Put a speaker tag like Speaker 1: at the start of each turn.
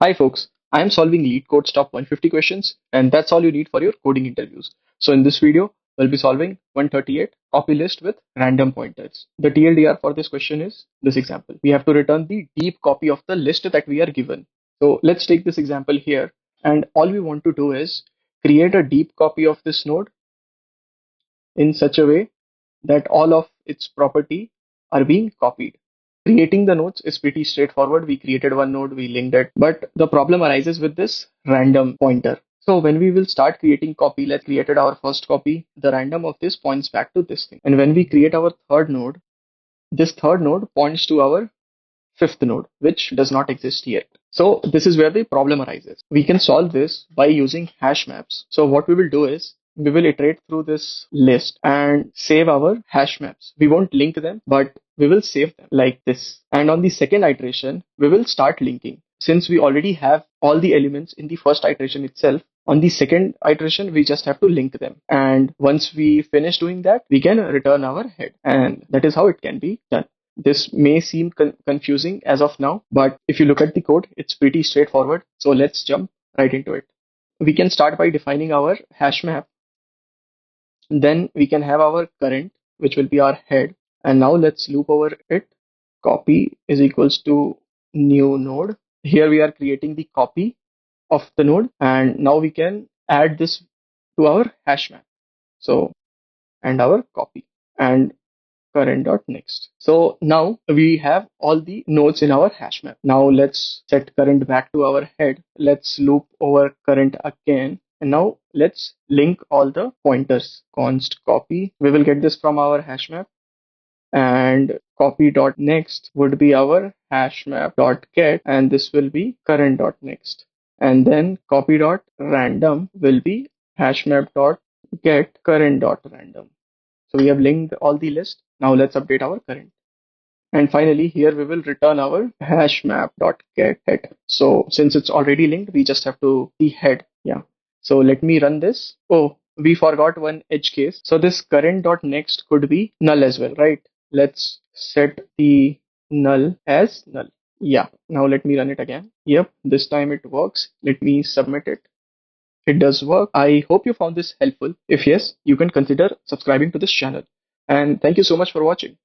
Speaker 1: Hi folks, I am solving Leetcode's top 150 questions and that's all you need for your coding interviews. So in this video, we'll be solving 138 copy list with random pointers. The TLDR for this question is this example. We have to return the deep copy of the list that we are given. So let's take this example here and all we want to do is create a deep copy of this node in such a way that all of its property are being copied. Creating the nodes is pretty straightforward. We created one node, we linked it, but the problem arises with this random pointer. So when we will start creating copy, let's created our first copy, the random of this points back to this thing. And when we create our third node, this third node points to our fifth node, which does not exist yet. So this is where the problem arises. We can solve this by using hash maps. So what we will do is we will iterate through this list and save our hash maps. We won't link them, but we will save them like this. And on the second iteration, we will start linking. Since we already have all the elements in the first iteration itself, on the second iteration, we just have to link them. And once we finish doing that, we can return our head. And that is how it can be done. This may seem confusing as of now, but if you look at the code, it's pretty straightforward. So let's jump right into it. We can start by defining our hash map. Then we can have our current, which will be our head. And now let's loop over it. Copy is equals to new node. Here we are creating the copy of the node. And now we can add this to our hash map. So, and our copy and current.next. So now we have all the nodes in our hash map. Now let's set current back to our head. Let's loop over current again. And now let's link all the pointers. Const copy. We will get this from our hash map. And copy.next would be our hash map.get, and this will be current.next. And then copy.random will be hash map.get current.random. So we have linked all the list. Now let's update our current. And finally, here we will return our hash map.get head. So since it's already linked, we just have to the head. Yeah. So let me run this. Oh, we forgot one edge case. So this current.next could be null as well, right? Let's set the null as null. Yeah. Now let me run it again. Yep. This time it works. Let me submit it. It does work. I hope you found this helpful. If yes, you can consider subscribing to this channel. And thank you so much for watching.